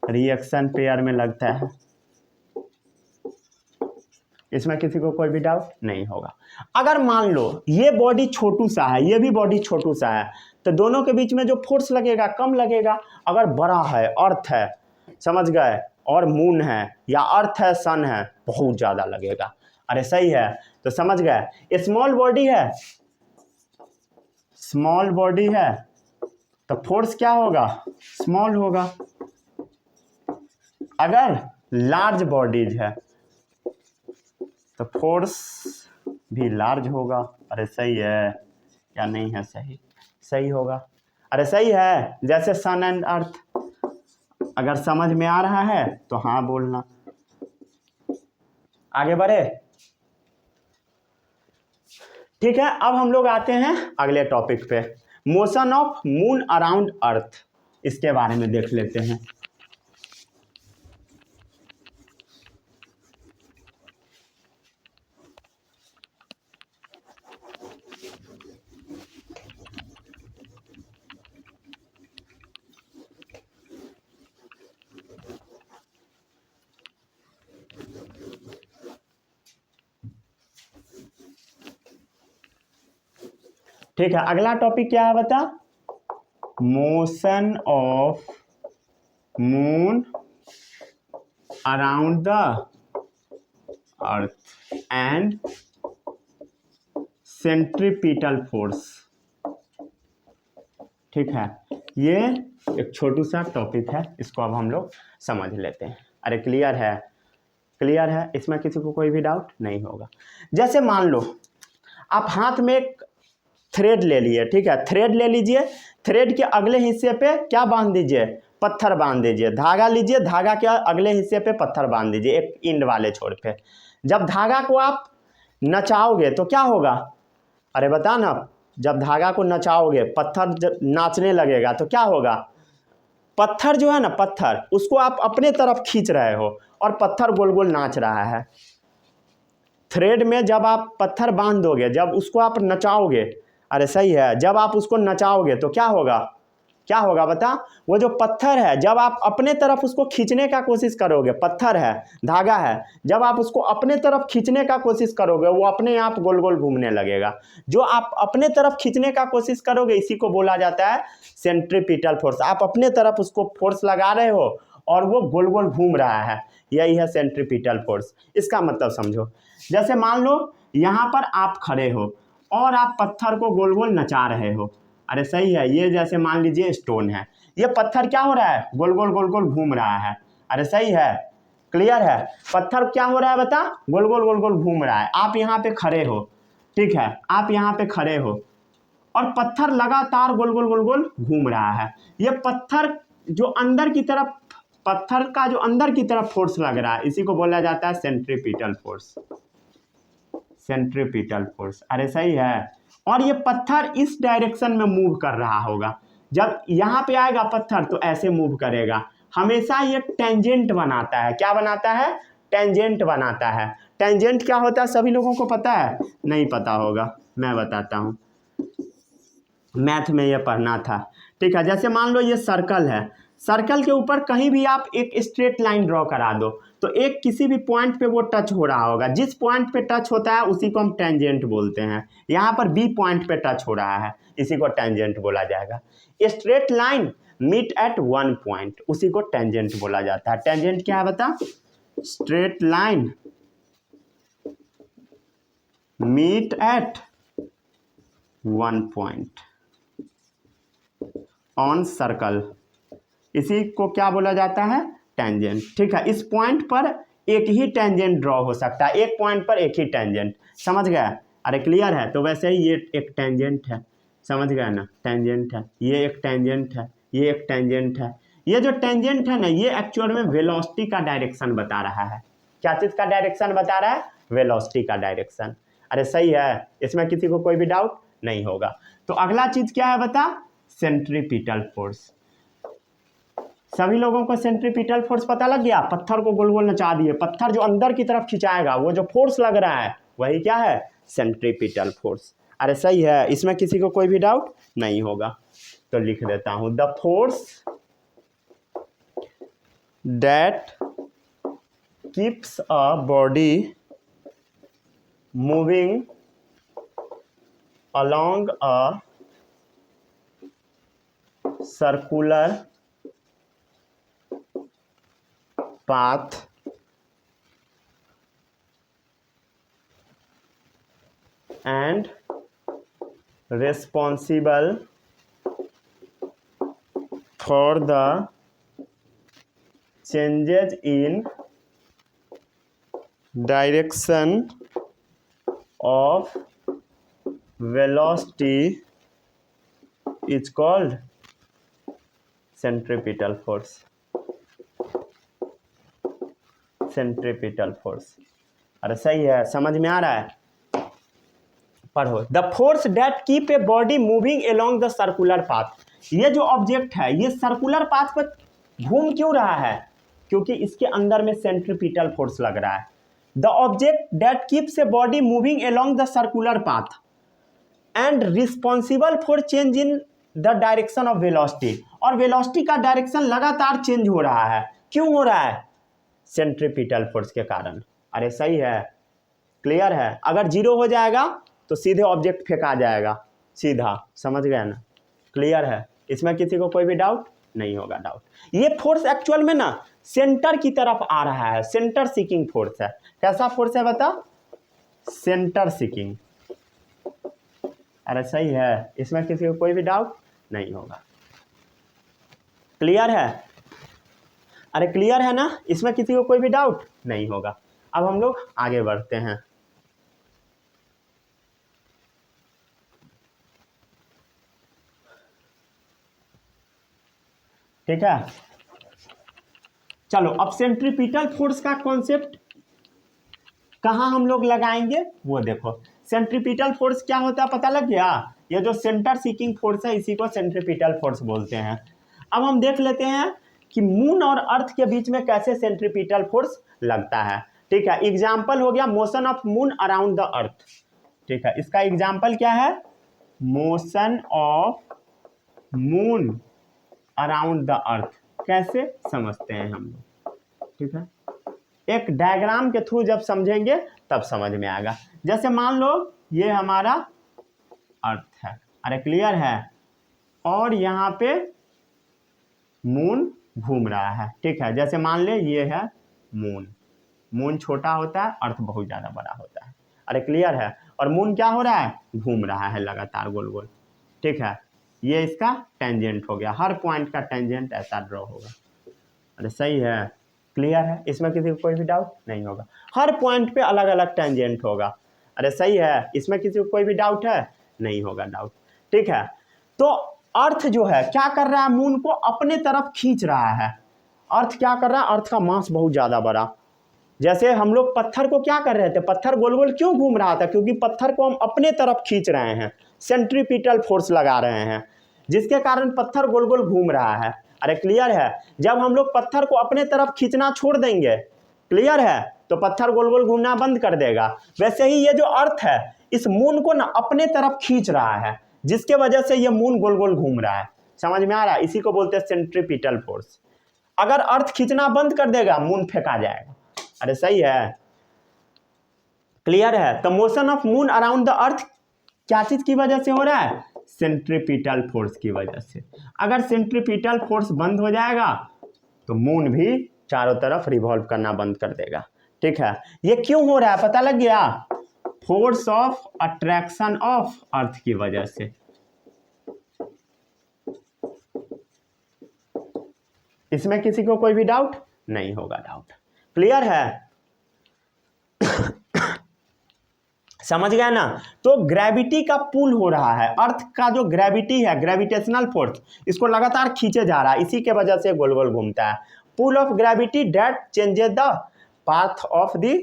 Speaker 1: रिएक्शन पेयर में लगता है। इसमें किसी को कोई भी डाउट नहीं होगा। अगर मान लो ये बॉडी छोटू सा है, ये भी बॉडी छोटू सा है, तो दोनों के बीच में जो फोर्स लगेगा कम लगेगा। अगर बड़ा है, अर्थ है, समझ गए, और मून है, या अर्थ है, सन है, बहुत ज़्यादा लगेगा। अरे सही है? तो समझ गए। स्मॉल बॉडी है, स्मॉल बॉडी है, तो फोर्स क्या होगा? स्मॉल होगा। अगर लार्ज बॉडीज है तो फोर्स भी लार्ज होगा। अरे सही है या नहीं है? सही, सही होगा। अरे सही है। जैसे सन एंड अर्थ, अगर समझ में आ रहा है तो हाँ बोलना। आगे बढ़े? ठीक है। अब हम लोग आते हैं अगले टॉपिक पे, मोशन ऑफ मून अराउंड अर्थ। इसके बारे में देख लेते हैं। ठीक है। अगला टॉपिक क्या है बता? Motion of moon around the earth and centripetal force. ठीक है। ये एक छोटू सा टॉपिक है, इसको अब हम लोग समझ लेते हैं। अरे क्लियर है? क्लियर है? इसमें किसी को कोई भी डाउट नहीं होगा। जैसे मान लो आप हाथ में एक थ्रेड ले लिए, ठीक है, थ्रेड ले लीजिए, थ्रेड के अगले हिस्से पे क्या बांध दीजिए? पत्थर बांध दीजिए। धागा लीजिए, धागा के अगले हिस्से पे पत्थर बांध दीजिए, एक इंड वाले छोर पे। जब धागा को आप नचाओगे तो क्या होगा? अरे बता ना, जब धागा को नचाओगे, पत्थर जब नाचने लगेगा तो क्या होगा? पत्थर जो है ना, पत्थर उसको आप अपने तरफ खींच रहे हो और पत्थर गोल गोल नाच रहा है। थ्रेड में जब आप पत्थर बांध दोगे, जब उसको आप नचाओगे, अरे सही है, जब आप उसको नचाओगे तो क्या होगा? क्या होगा बता? वो जो पत्थर है, जब आप अपने तरफ उसको खींचने का कोशिश करोगे, पत्थर है, धागा है, जब आप उसको अपने तरफ खींचने का कोशिश करोगे, वो अपने आप गोल गोल घूमने लगेगा। जो आप अपने तरफ खींचने का कोशिश करोगे, इसी को बोला जाता है सेंट्रीपिटल फोर्स। आप अपने तरफ उसको फोर्स लगा रहे हो और वो गोल गोल घूम रहा है, यही है सेंट्रीपिटल फोर्स। इसका मतलब समझो। जैसे मान लो यहाँ पर आप खड़े हो और आप पत्थर को गोल गोल नचा रहे हो। अरे सही है। ये जैसे मान लीजिए स्टोन है, ये पत्थर क्या हो रहा है? गोल गोल घूम रहा है। अरे सही है? क्लियर है? पत्थर क्या हो रहा है बता? गोल गोल घूम रहा है। आप यहाँ पे खड़े हो, ठीक है, आप यहाँ पे खड़े हो और पत्थर लगातार गोल गोल घूम रहा है। ये पत्थर जो अंदर की तरफ, पत्थर का जो अंदर की तरफ फोर्स लग रहा है, इसी को बोला जाता है सेंट्रीपिटल फोर्स। Centripetal force. अरे सही है। और ये पत्थर इस डायरेक्शन में मूव कर रहा होगा। जब यहाँ पे आएगा पत्थर तो ऐसे मूव करेगा। हमेशा ये टेंजेंट बनाता है। क्या बनाता है? टेंजेंट बनाता है। टेंजेंट क्या होता है सभी लोगों को पता है? नहीं पता होगा, मैं बताता हूँ, मैथ में ये पढ़ना था। ठीक है। जैसे मान लो ये सर्कल है, सर्कल के ऊपर कहीं भी आप एक स्ट्रेट लाइन ड्रॉ करा दो तो एक किसी भी पॉइंट पे वो टच हो रहा होगा। जिस पॉइंट पे टच होता है उसी को हम टेंजेंट बोलते हैं। यहाँ पर बी पॉइंट पे टच हो रहा है, इसी को टेंजेंट बोला जाएगा। Straight line meet at one point, उसी को टेंजेंट बोला जाता है। टेंजेंट क्या है बता? Straight line meet at one point on circle, इसी को क्या बोला जाता है? टेंजेंट। ठीक है। इस पॉइंट पर एक ही टेंजेंट ड्रॉ हो सकता है, एक पॉइंट पर एक ही टेंजेंट। समझ गया? अरे क्लियर है? तो वैसे ही ये एक टेंजेंट है, समझ गया ना? टेंजेंट है, ये एक टेंजेंट है, ये एक टेंजेंट है, ये जो टेंजेंट है ना, ये एक्चुअल में वेलोसिटी का डायरेक्शन बता रहा है। क्या चीज का डायरेक्शन बता रहा है? वेलोसिटी का डायरेक्शन। अरे सही है, इसमें किसी को कोई भी डाउट नहीं होगा। तो अगला चीज क्या है बता? Centripetal force. सभी लोगों को सेंट्रीपिटल फोर्स पता लग गया? पत्थर को गोल गोल नचा दिए, पत्थर जो अंदर की तरफ खिंचाएगा वो जो फोर्स लग रहा है वही क्या है? Centripetal force. अरे सही है, इसमें किसी को कोई भी डाउट नहीं होगा। तो लिख देता हूं, the force that keeps a body moving along a circular path and responsible for the changes in direction of velocity is called centripetal force. Centripetal force. अरे सही है, समझ में आ रहा है? पढ़ो, the force that keep a body moving along the circular path. ये जो ऑब्जेक्ट है ये सर्कुलर पाथ पर घूम क्यों रहा है? क्योंकि इसके अंदर में सेंट्रीपिटल फोर्स लग रहा है। The object that keeps a body moving along the circular path and responsible for change in the direction of velocity. और वेलोसिटी का डायरेक्शन लगातार चेंज हो रहा है। क्यों हो रहा है? सेंट्रीपिटल फोर्स के कारण। अरे सही है, क्लियर है? अगर जीरो हो जाएगा तो सीधे ऑब्जेक्ट फेंका जाएगा सीधा, समझ गया ना? क्लियर है, इसमें किसी को कोई भी डाउट नहीं होगा। डाउट, ये फोर्स एक्चुअल में ना सेंटर की तरफ आ रहा है, सेंटर सीकिंग फोर्स है। कैसा फोर्स है बता? Centre seeking. अरे सही है, इसमें किसी को कोई भी डाउट नहीं होगा। क्लियर है? अरे क्लियर है ना? इसमें किसी को कोई भी डाउट नहीं होगा। अब हम लोग आगे बढ़ते हैं। ठीक है, चलो अब सेंट्रीपिटल फोर्स का कॉन्सेप्ट कहाँ हम लोग लगाएंगे वो देखो। सेंट्रीपिटल फोर्स क्या होता है पता लग गया? ये जो सेंटर सीकिंग फोर्स है इसी को सेंट्रीपिटल फोर्स बोलते हैं। अब हम देख लेते हैं कि मून और अर्थ के बीच में कैसे सेंट्रीपिटल फोर्स लगता है। ठीक है, एग्जाम्पल हो गया motion of moon around the earth. ठीक है, इसका एग्जाम्पल क्या है? Motion of moon around the earth. कैसे समझते हैं हम लोग? ठीक है, एक डायग्राम के थ्रू जब समझेंगे तब समझ में आएगा। जैसे मान लो ये हमारा अर्थ है, अरे क्लियर है, और यहाँ पे मून घूम रहा है। ठीक है, जैसे मान ले ये है मून, मून छोटा होता है, अर्थ बहुत ज़्यादा बड़ा होता है। अरे क्लियर है, और मून क्या हो रहा है? घूम रहा है लगातार गोल गोल। ठीक है, ये इसका टेंजेंट हो गया, हर पॉइंट का टेंजेंट ऐसा ड्रॉ होगा। अरे सही है, क्लियर है, इसमें किसी को कोई भी डाउट नहीं होगा। हर पॉइंट पे अलग अलग टेंजेंट होगा। अरे सही है, इसमें किसी को कोई भी डाउट है? नहीं होगा डाउट। ठीक है, तो अर्थ जो है क्या कर रहा है? मून को अपने तरफ खींच रहा है। अर्थ क्या कर रहा है? अर्थ का मास बहुत ज़्यादा बड़ा। जैसे हम लोग पत्थर को क्या कर रहे थे? पत्थर गोल गोल क्यों घूम रहा था? क्योंकि पत्थर को हम अपने तरफ खींच रहे हैं, सेंट्रीपिटल फोर्स लगा रहे हैं, जिसके कारण पत्थर गोल गोल घूम रहा है। अरे क्लियर है, जब हम लोग पत्थर को अपने तरफ खींचना छोड़ देंगे, क्लियर है, तो पत्थर गोल गोल घूमना बंद कर देगा। वैसे ही ये जो अर्थ है इस मून को ना अपने तरफ खींच रहा है, जिसके वजह से ये मून गोल गोल घूम रहा है। समझ में आ रहा है? इसी को बोलते हैं सेंट्रीपिटल फोर्स। अगर अर्थ खींचना बंद कर देगा मून फेंका जाएगा। अरे सही है, क्लियर है? तो motion of moon around the earth क्या चीज की वजह से हो रहा है? सेंट्रीपिटल फोर्स की वजह से। अगर सेंट्रीपिटल फोर्स बंद हो जाएगा तो मून भी चारों तरफ रिवॉल्व करना बंद कर देगा। ठीक है, ये क्यों हो रहा है पता लग गया? Force of attraction of earth की वजह से। इसमें किसी को कोई भी डाउट नहीं होगा। डाउट क्लियर है? समझ गए ना। तो ग्रेविटी का पुल हो रहा है, अर्थ का जो ग्रेविटी है, ग्रेविटेशनल फोर्स, इसको लगातार खींचे जा रहा है, इसी के वजह से गोल गोल घूमता है। Pull of gravity that changes the path of the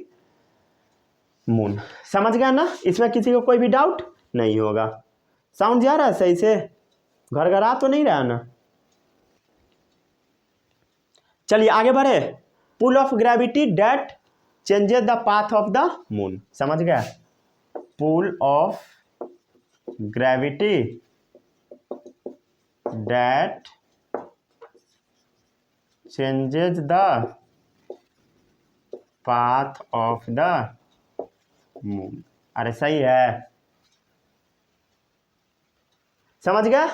Speaker 1: moon. समझ गया ना, इसमें किसी को कोई भी डाउट नहीं होगा। साउंड जा रहा है सही से, घरघरा तो नहीं रहा ना। चलिए आगे बढ़े। Pull of gravity that changes the path of the moon. समझ गया, pull of gravity that changes the path of the moon. अरे सही है, समझ गया,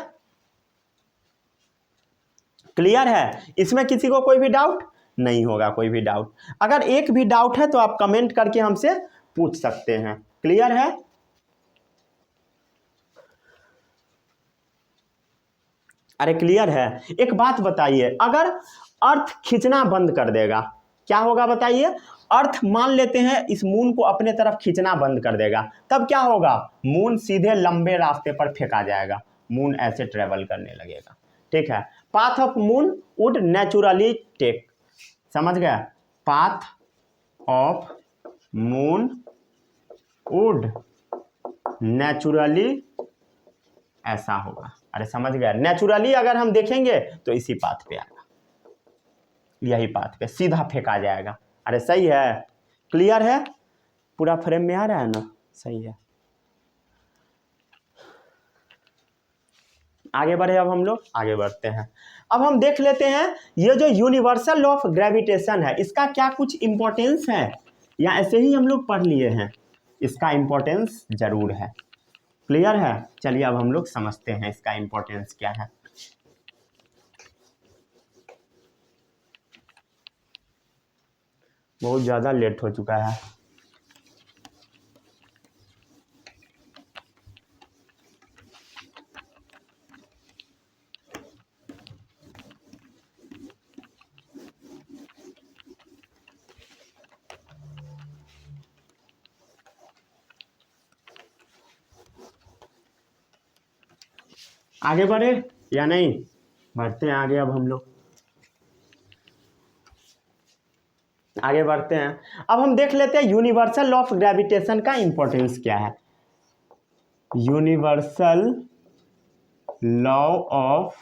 Speaker 1: क्लियर है। इसमें किसी को कोई भी डाउट नहीं होगा, कोई भी डाउट। अगर एक भी डाउट है तो आप कमेंट करके हमसे पूछ सकते हैं। क्लियर है। अरे क्लियर है। एक बात बताइए, अगर अर्थ खींचना बंद कर देगा क्या होगा बताइए। अर्थ मान लेते हैं इस मून को अपने तरफ खींचना बंद कर देगा, तब क्या होगा, मून सीधे लंबे रास्ते पर फेंका जाएगा, मून ऐसे ट्रेवल करने लगेगा। ठीक है, path of moon would naturally take. समझ गया, path of moon would naturally ऐसा होगा। अरे समझ गया, नेचुरली अगर हम देखेंगे तो इसी पाथ पे आएगा, यही पाथ पे सीधा फेंका जाएगा। अरे सही है, क्लियर है, पूरा फ्रेम में आ रहा है ना, सही है। आगे बढ़े, अब हम लोग आगे बढ़ते हैं। अब हम देख लेते हैं ये जो यूनिवर्सल लॉ ऑफ ग्रेविटेशन है, इसका क्या कुछ इंपॉर्टेंस है, या ऐसे ही हम लोग पढ़ लिए हैं। इसका इंपॉर्टेंस जरूर है। क्लियर है, चलिए अब हम लोग समझते हैं इसका इंपॉर्टेंस क्या है। बहुत ज़्यादा लेट हो चुका है। आगे बढ़े या नहीं, बढ़ते हैं आगे। अब हम लोग आगे बढ़ते हैं। अब हम देख लेते हैं यूनिवर्सल लॉ ऑफ ग्रेविटेशन का इंपॉर्टेंस क्या है। यूनिवर्सल लॉ ऑफ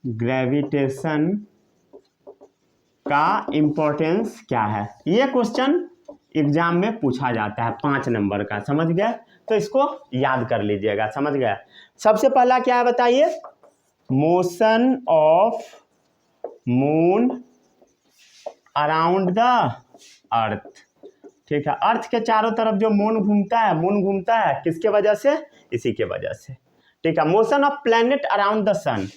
Speaker 1: ग्रेविटेशन का इंपॉर्टेंस क्या है, ये क्वेश्चन एग्जाम में पूछा जाता है 5 नंबर का। समझ गए, तो इसको याद कर लीजिएगा। समझ गया, सबसे पहला क्या है बताइए, motion of moon around the earth. ठीक है, अर्थ के चारों तरफ जो मून घूमता है किसके वजह से, इसी के वजह से। ठीक है, motion of planet around the sun.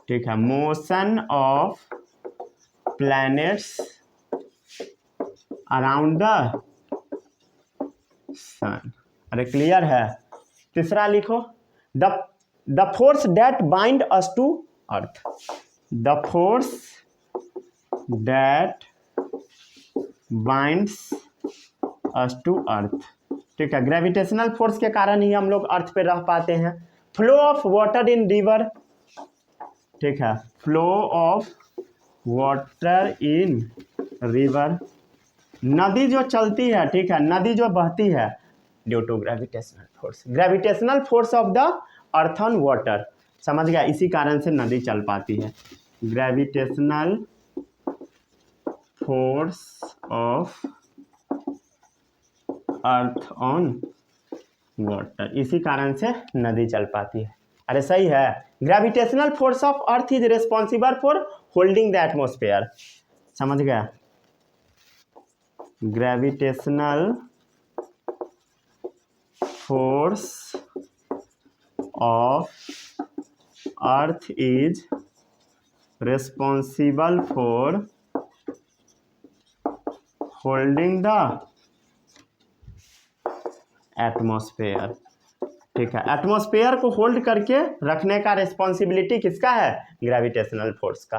Speaker 1: ठीक है, motion of planets around the sun. अरे क्लियर है। तीसरा लिखो, the force that bind us to earth. The force that binds us to earth. ठीक है, ग्रेविटेशनल फोर्स के कारण ही हम लोग अर्थ पे रह पाते हैं। Flow of water in river. ठीक है, flow of water in river, नदी जो चलती है, ठीक है, नदी जो बहती है due to gravitational force. Gravitational force of the earth on water. समझ गया, इसी कारण से नदी चल पाती है। Gravitational force of earth on water, इसी कारण से नदी चल पाती है। अरे सही है, gravitational force of earth is responsible for holding the atmosphere. समझ गया, gravitational force of earth is responsible for holding the atmosphere. ठीक है, एटमॉस्फेयर को होल्ड करके रखने का रिस्पॉन्सिबिलिटी किसका है, ग्रेविटेशनल फोर्स का।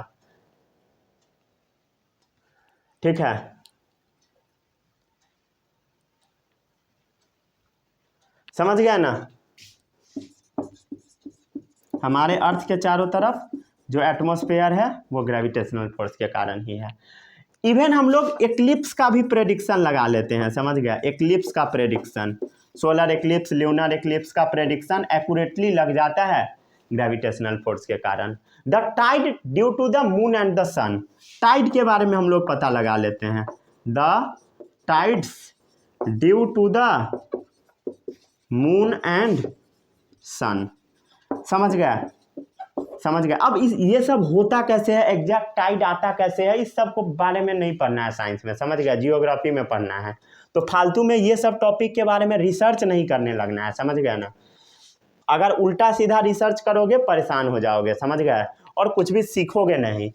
Speaker 1: ठीक है, समझ गया ना। हमारे अर्थ के चारों तरफ जो एटमॉस्फेयर है वो ग्रेविटेशनल फोर्स के कारण ही है। इवन हम लोग एक्लिप्स का भी प्रेडिक्शन लगा लेते हैं, समझ गया, एक्लिप्स का prediction, solar eclipse, lunar eclipse का प्रेडिक्शन एक्यूरेटली लग जाता है ग्रेविटेशनल फोर्स के कारण। The tide due to the moon and the sun, tide के बारे में हम लोग पता लगा लेते हैं, the tides due to the moon and sun, समझ गया, समझ गया। अब ये सब होता कैसे है, एग्जैक्ट टाइड आता कैसे है, इस सब को बारे में नहीं पढ़ना है साइंस में, समझ गया, जियोग्राफी में पढ़ना है। तो फालतू में ये सब टॉपिक के बारे में रिसर्च नहीं करने लगना है, समझ गया ना। अगर उल्टा सीधा रिसर्च करोगे परेशान हो जाओगे, समझ गया, और कुछ भी सीखोगे नहीं।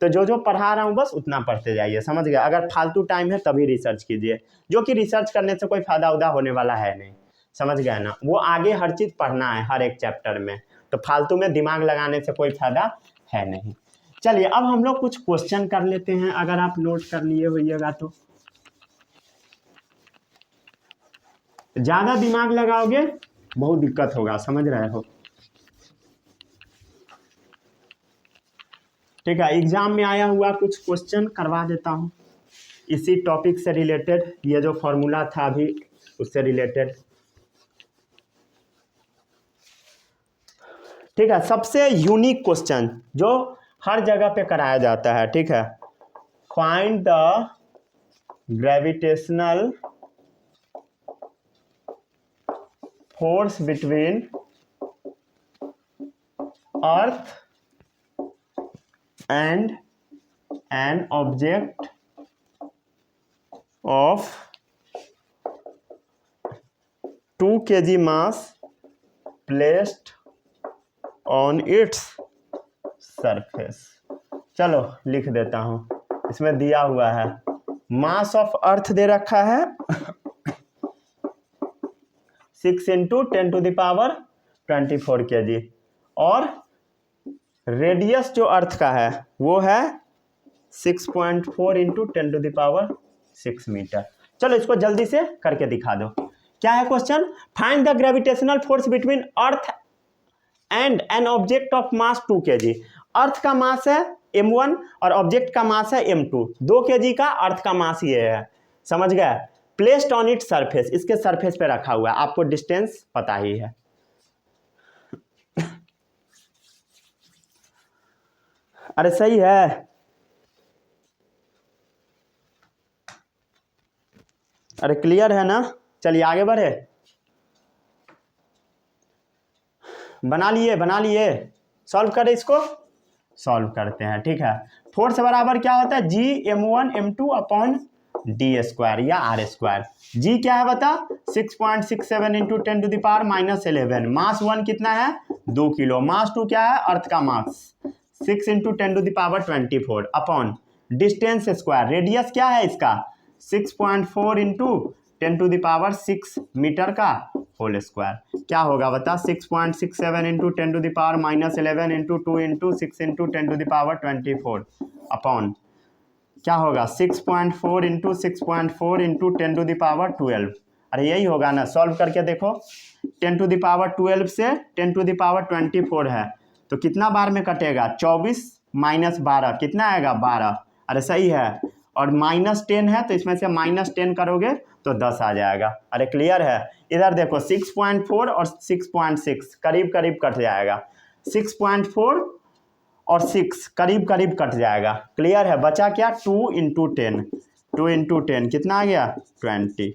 Speaker 1: तो जो जो पढ़ा रहा हूँ बस उतना पढ़ते जाइए, समझ गया। अगर फालतू टाइम है तभी रिसर्च कीजिए, जो कि रिसर्च करने से कोई फायदा उदा होने वाला है नहीं, समझ गया ना। वो आगे हर चीज़ पढ़ना है हर एक चैप्टर में, तो फालतू में दिमाग लगाने से कोई फायदा है नहीं। चलिए अब हम लोग कुछ क्वेश्चन कर लेते हैं, अगर आप नोट कर लिए होइएगा तो। ज़्यादा दिमाग लगाओगे बहुत दिक्कत होगा, समझ रहे हो। ठीक है, एग्जाम में आया हुआ कुछ क्वेश्चन करवा देता हूँ इसी टॉपिक से रिलेटेड, ये जो फॉर्मूला था अभी उससे रिलेटेड। ठीक है, सबसे यूनिक क्वेश्चन जो हर जगह पे कराया जाता है, ठीक है, find the gravitational force between earth and an object of 2 kg mass placed on its surface। चलो लिख देता हूँ, इसमें दिया हुआ है मास ऑफ अर्थ दे रखा है 6 × 10⁻24 kg, और रेडियस जो अर्थ का है वो है 6.4 × 10⁻6 मीटर। चलो इसको जल्दी से करके दिखा दो। क्या है question, find the gravitational force between earth and an object of mass 2 kg। अर्थ का मास है m1 और ऑब्जेक्ट का मास है m2, 2 kg का अर्थ का मास ये है, समझ गया। प्लेस्ड ऑन इट सरफेस, इसके सरफेस पे रखा हुआ है, आपको डिस्टेंस पता ही है। अरे सही है, अरे क्लियर है ना। चलिए आगे बढ़े, बना लिए, सॉल्व करें, इसको सॉल्व करते हैं। ठीक है, फोर्स बराबर क्या होता है, G m1 m2 d square या r स्क्वायर। G क्या है बता, 6.67 × 10⁻11। मास 1 कितना है 2 किलो, मास 2 क्या है अर्थ का मास 6 × 10⁻24 अपॉन डिस्टेंस स्क्वायर, रेडियस क्या है इसका 6.4 × 10⁻6 मीटर का होल स्क्वायर। क्या होगा बता, 6.67 × 10⁻11 × 2 × 6 × 10⁻24 अपॉन क्या होगा 6.4 × 6.4 × 10⁻12। अरे यही होगा ना, सॉल्व करके देखो, 10⁻12 से 10⁻24 है तो कितना बार में कटेगा 24 - 12 कितना आएगा 12। अरे सही है, और -10 है तो इसमें से -10 करोगे तो 10 आ जाएगा। अरे क्लियर है, इधर देखो 6.4 और 6.6 करीब करीब कट जाएगा, 6.4 और 6 करीब करीब कट जाएगा। क्लियर है, बचा क्या 2 × 10, 2 × 10 कितना आ गया 20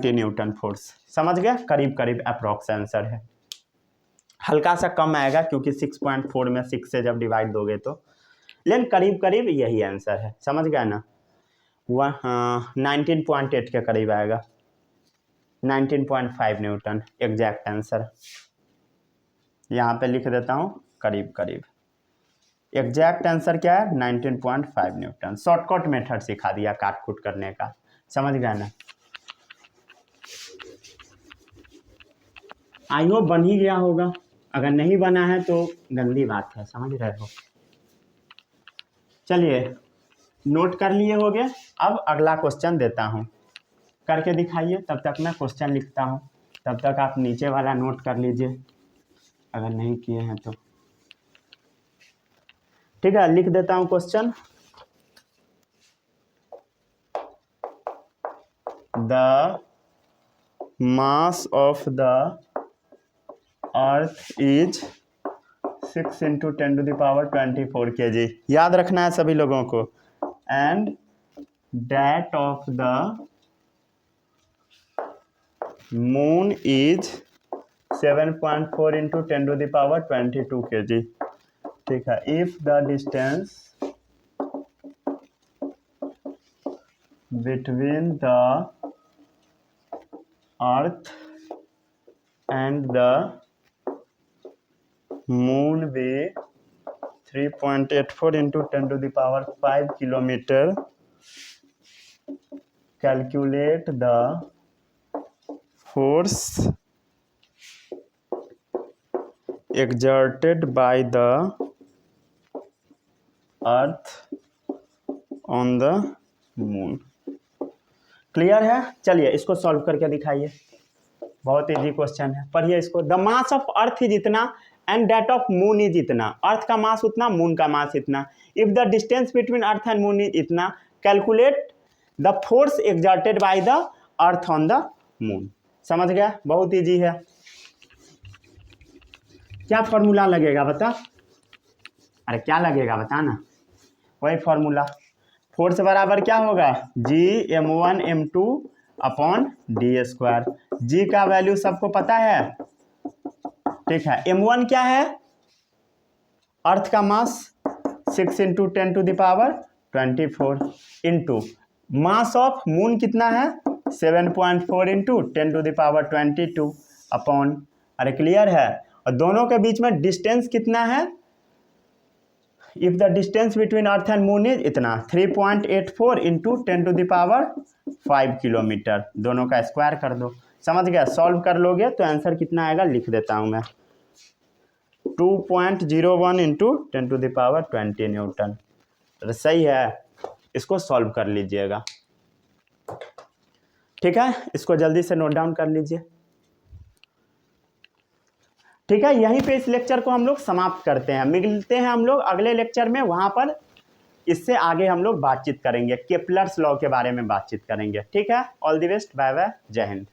Speaker 1: न्यूटन फोर्स। समझ गया, करीब करीब अप्रॉक्स आंसर है, हल्का सा कम आएगा क्योंकि 6.4 में 6 से जब डिवाइड दोगे तो, लेकिन करीब करीब यही आंसर है। समझ गया ना, 19.8 के करीब आएगा, 19.5 न्यूटन एग्जैक्ट आंसर। यहाँ पे लिख देता हूँ करीब करीब, एग्जैक्ट आंसर क्या है 19.5 न्यूटन। शॉर्टकट मेथड सिखा दिया काट कूट करने का, समझ गया ना। आई होप बन ही गया होगा, अगर नहीं बना है तो गंदी बात है, समझ रहे हो। चलिए नोट कर लिए होगे, अब अगला क्वेश्चन देता हूँ। करके दिखाइए, तब तक मैं क्वेश्चन लिखता हूँ। तब तक आप नीचे वाला नोट कर लीजिए अगर नहीं किए हैं तो। ठीक है, लिख देता हूँ question. The mass of the earth is 6 × 10⁻24 kg। याद रखना है सभी लोगों को। And that of the moon is 7.4 × 10⁻22 kg। ठीक है, if the distance between the earth and the moon be 3.84 × 10⁵ kilometre, calculate the force exerted by the earth on the moon। Clear है? चलिए इसको सॉल्व करके दिखाइए। बहुत इजी क्वेश्चन है, पढ़िए इसको। The mass of earth is इतना and that of moon is इतना। अर्थ का मास उतना, मून का मास इतना। If the distance between earth and moon is इतना, calculate the force exerted by the earth on the moon. समझ गया? बहुत इजी है। क्या फॉर्मूला लगेगा बता? अरे क्या लगेगा बता ना? वही फॉर्मूला। फोर्स बराबर क्या होगा? G(m1)(m2) upon d²। G का वैल्यू सबको पता है। ठीक है, m1 क्या है? अर्थ का मास 6 × 10⁻24 इंटू मास ऑफ मून कितना है? 7.4 × 10⁻22 अपॉन, अरे क्लियर है? और दोनों के बीच में डिस्टेंस कितना है? If the distance between earth and moon is इतना, 3.84 × 10⁵ किलोमीटर। दोनों का स्क्वायर कर दो। समझ गया? सॉल्व कर लोगे तो आंसर कितना आएगा लिख देता हूं मैं, 2.01 × 10⁻20 न्यूटन। तो सही है, इसको सॉल्व कर लीजिएगा। ठीक है, इसको जल्दी से नोट डाउन कर लीजिए। ठीक है, यहीं पे इस लेक्चर को हम लोग समाप्त करते हैं। मिलते हैं हम लोग अगले लेक्चर में, वहां पर इससे आगे हम लोग बातचीत करेंगे, केपलर्स लॉ के बारे में बातचीत करेंगे। ठीक है, all the best, bye bye, जय हिंद।